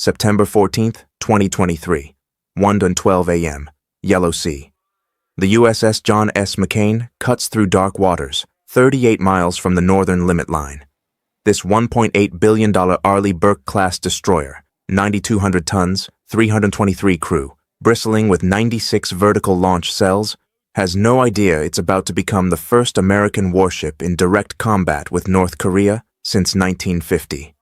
September 14, 2023, 1:12 a.m., Yellow Sea. The USS John S. McCain cuts through dark waters, 38 miles from the northern limit line. This $1.8 billion Arleigh Burke-class destroyer, 9,200 tons, 323 crew, bristling with 96 vertical launch cells, has no idea it's about to become the first American warship in direct combat with North Korea since 1950.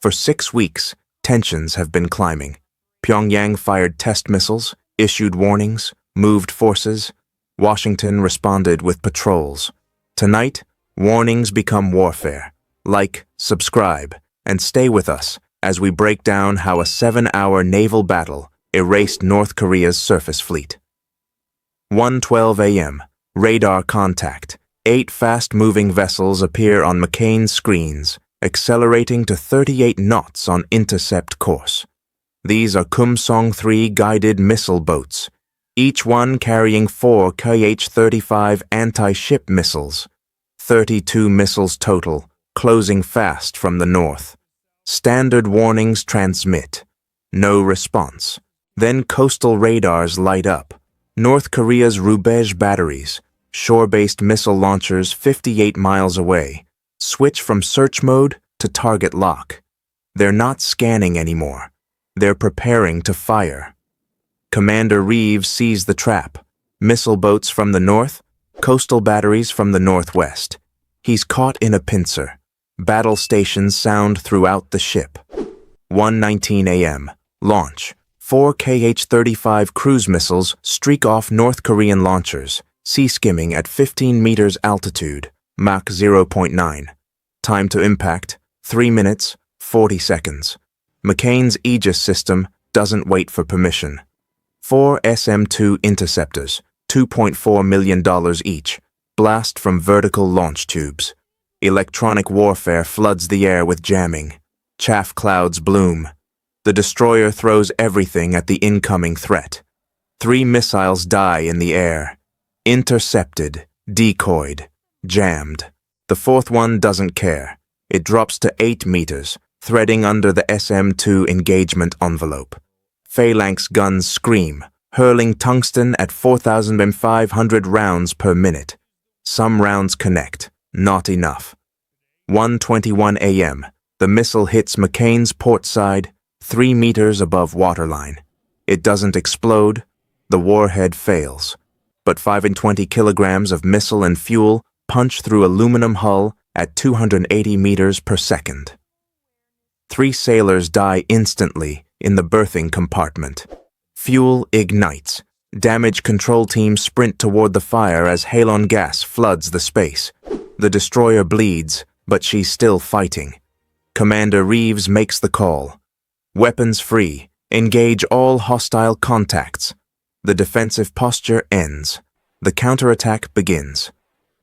For 6 weeks, tensions have been climbing. Pyongyang fired test missiles, issued warnings, moved forces. Washington responded with patrols. Tonight, warnings become warfare. Like, subscribe, and stay with us as we break down how a 7-hour naval battle erased North Korea's surface fleet. 1:12 a.m. Radar contact. 8 fast-moving vessels appear on McCain's screens, accelerating to 38 knots on intercept course. These are Kumsong-3 guided missile boats, each one carrying 4 Kh-35 anti-ship missiles. 32 missiles total, closing fast from the north. Standard warnings transmit. No response. Then coastal radars light up. North Korea's Rubej batteries, shore-based missile launchers 58 miles away, switch from search mode to target lock. They're not scanning anymore. They're preparing to fire. Commander Reeves sees the trap. Missile boats from the north, coastal batteries from the northwest. He's caught in a pincer. Battle stations sound throughout the ship. 1:19 a.m. Launch. 4 Kh-35 cruise missiles streak off North Korean launchers, sea-skimming at 15 meters altitude, Mach 0.9. Time to impact, 3 minutes, 40 seconds. McCain's Aegis system doesn't wait for permission. 4 SM-2 interceptors, $2.4 million each, blast from vertical launch tubes. Electronic warfare floods the air with jamming. Chaff clouds bloom. The destroyer throws everything at the incoming threat. 3 missiles die in the air. Intercepted, decoyed, jammed. The 4th one doesn't care. It drops to 8 meters, threading under the SM-2 engagement envelope. Phalanx guns scream, hurling tungsten at 4,500 rounds per minute. Some rounds connect, not enough. 1:21 a.m. The missile hits McCain's port side, 3 meters above waterline. It doesn't explode. The warhead fails. But 25 kilograms of missile and fuel punch through aluminum hull at 280 meters per second. 3 sailors die instantly in the berthing compartment. Fuel ignites. Damage control teams sprint toward the fire as halon gas floods the space. The destroyer bleeds, but she's still fighting. Commander Reeves makes the call. Weapons free. Engage all hostile contacts. The defensive posture ends. The counterattack begins.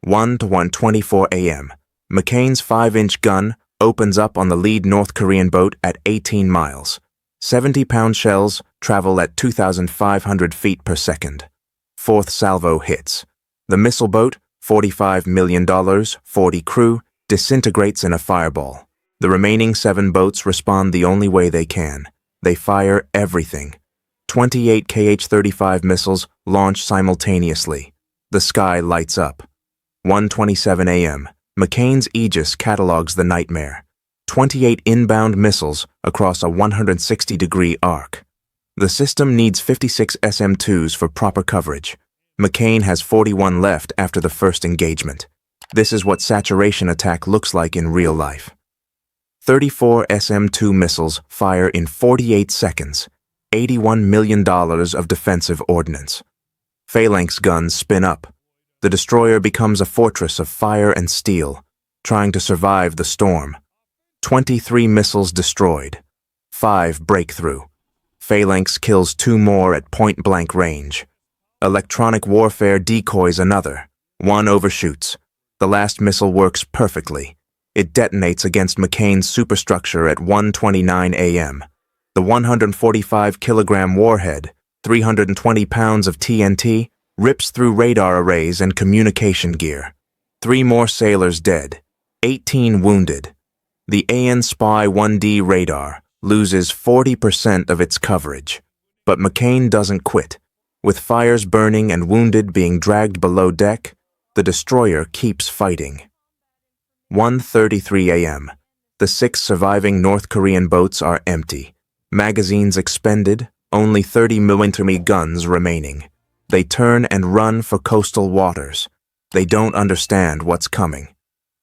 1:1:24 a.m. McCain's 5-inch gun opens up on the lead North Korean boat at 18 miles. 70-pound shells travel at 2,500 feet per second. 4th salvo hits. The missile boat, $45 million, 40 crew, disintegrates in a fireball. The remaining 7 boats respond the only way they can. They fire everything. 28 Kh-35 missiles launch simultaneously. The sky lights up. 1:27 a.m. McCain's Aegis catalogs the nightmare. 28 inbound missiles across a 160-degree arc. The system needs 56 SM-2s for proper coverage. McCain has 41 left after the first engagement. This is what saturation attack looks like in real life. 34 SM-2 missiles fire in 48 seconds. $81 million of defensive ordnance. Phalanx guns spin up. The destroyer becomes a fortress of fire and steel, trying to survive the storm. 23 missiles destroyed. 5 breakthrough. Phalanx kills 2 more at point-blank range. Electronic warfare decoys another. 1 overshoots. The last missile works perfectly. It detonates against McCain's superstructure at 1:29 a.m. The 145-kilogram warhead, 320 pounds of TNT, rips through radar arrays and communication gear. 3 more sailors dead. 18 wounded. The AN Spy 1D radar, loses 40% of its coverage. But McCain doesn't quit. With fires burning and wounded being dragged below deck, the destroyer keeps fighting. 1:33 a.m. The 6 surviving North Korean boats are empty. Magazines expended, only 30mm guns remaining. They turn and run for coastal waters. They don't understand what's coming.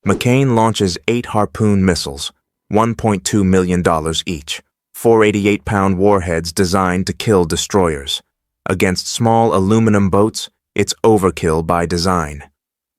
McCain launches 8 Harpoon missiles, $1.2 million each, 488-pound warheads designed to kill destroyers. Against small aluminum boats, it's overkill by design.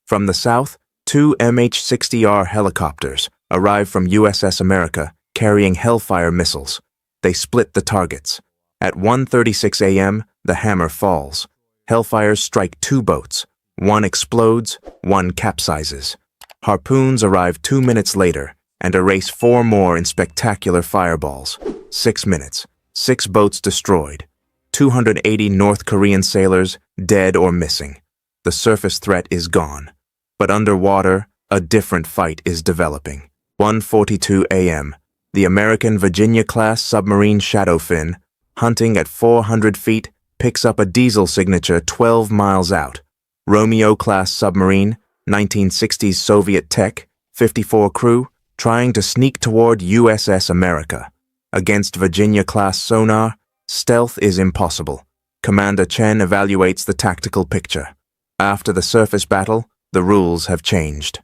From the south, 2 MH-60R helicopters arrive from USS America carrying Hellfire missiles. They split the targets. At 1:36 a.m., the hammer falls. Hellfires strike 2 boats. One explodes, one capsizes. Harpoons arrive 2 minutes later and erase 4 more in spectacular fireballs. 6 minutes, 6 boats destroyed. 280 North Korean sailors dead or missing. The surface threat is gone. But underwater, a different fight is developing. 1:42 a.m. The American Virginia-class submarine Shadowfin, hunting at 400 feet, picks up a diesel signature 12 miles out. Romeo-class submarine, 1960s Soviet tech, 54 crew, trying to sneak toward USS America. Against Virginia-class sonar, stealth is impossible. Commander Chen evaluates the tactical picture. After the surface battle, the rules have changed.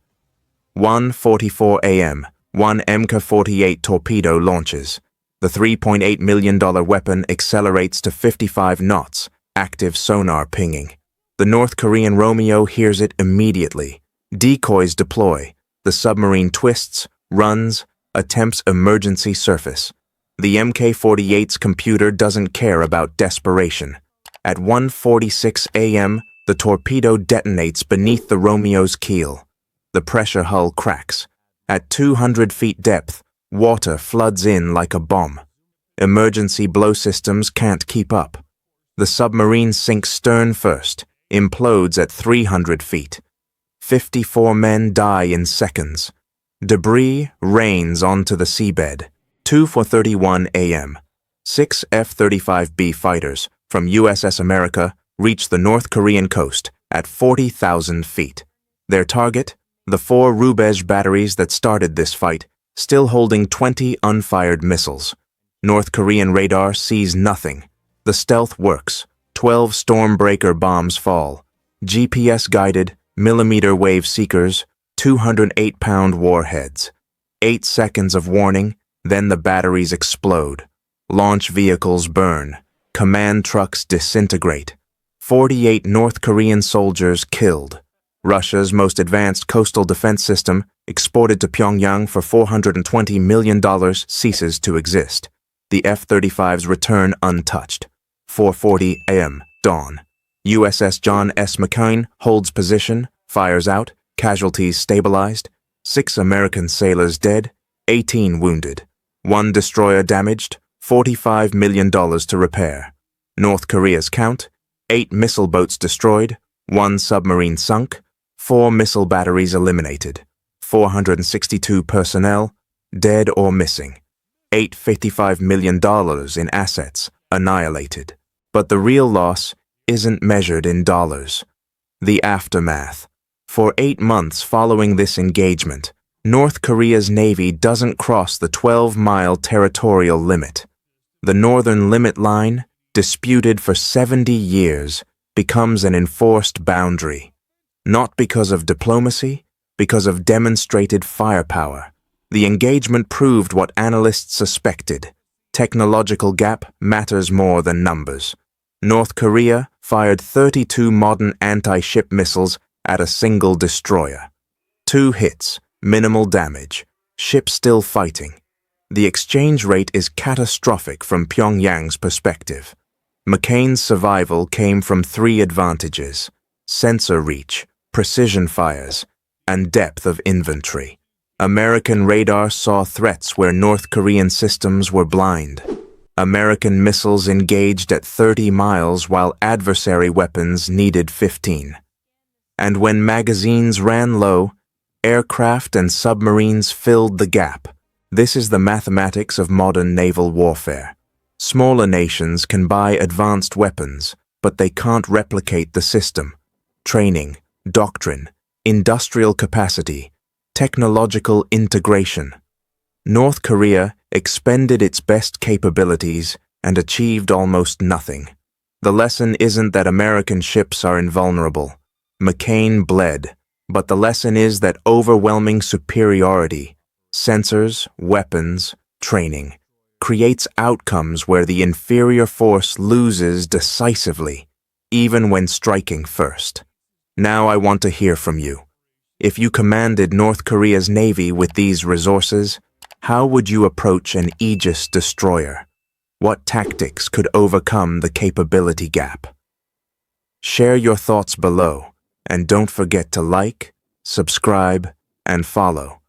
1:44 a.m. One MK-48 torpedo launches. The $3.8 million weapon accelerates to 55 knots, active sonar pinging. The North Korean Romeo hears it immediately. Decoys deploy. The submarine twists, runs, attempts emergency surface. The MK-48's computer doesn't care about desperation. At 1:46 a.m., the torpedo detonates beneath the Romeo's keel. The pressure hull cracks. At 200 feet depth, water floods in like a bomb. Emergency blow systems can't keep up. The submarine sinks stern first, implodes at 300 feet. 54 men die in seconds. Debris rains onto the seabed. 2:31 a.m. 6 F-35B fighters from USS America reach the North Korean coast at 40,000 feet. Their target? The 4 Rubej batteries that started this fight, still holding 20 unfired missiles. North Korean radar sees nothing. The stealth works. 12 Stormbreaker bombs fall. GPS-guided, millimeter-wave seekers, 208-pound warheads. 8 seconds of warning, then the batteries explode. Launch vehicles burn. Command trucks disintegrate. 48 North Korean soldiers killed. Russia's most advanced coastal defense system, exported to Pyongyang for $420 million, ceases to exist. The F-35s return untouched. 4:40 a.m. dawn. USS John S. McCain holds position, fires out, casualties stabilized. 6 American sailors dead, 18 wounded. 1 destroyer damaged, $45 million to repair. North Korea's count: 8 missile boats destroyed, 1 submarine sunk, 4 missile batteries eliminated, 462 personnel dead or missing, $855 million in assets annihilated. But the real loss isn't measured in dollars. The aftermath. For 8 months following this engagement, North Korea's Navy doesn't cross the 12-mile territorial limit. The northern limit line, disputed for 70 years, becomes an enforced boundary. Not because of diplomacy, because of demonstrated firepower. The engagement proved what analysts suspected. Technological gap matters more than numbers. North Korea fired 32 modern anti-ship missiles at a single destroyer. 2 hits, minimal damage, ship still fighting. The exchange rate is catastrophic from Pyongyang's perspective. McCain's survival came from 3 advantages: sensor reach, precision fires, and depth of inventory. American radar saw threats where North Korean systems were blind. American missiles engaged at 30 miles while adversary weapons needed 15. And when magazines ran low, aircraft and submarines filled the gap. This is the mathematics of modern naval warfare. Smaller nations can buy advanced weapons, but they can't replicate the system. Training, doctrine, industrial capacity, technological integration. North Korea expended its best capabilities and achieved almost nothing. The lesson isn't that American ships are invulnerable. McCain bled, but the lesson is that overwhelming superiority, sensors, weapons, training, creates outcomes where the inferior force loses decisively, even when striking first. Now I want to hear from you. If you commanded North Korea's Navy with these resources, how would you approach an Aegis destroyer? What tactics could overcome the capability gap? Share your thoughts below, and don't forget to like, subscribe, and follow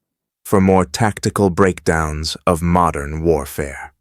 for more tactical breakdowns of modern warfare.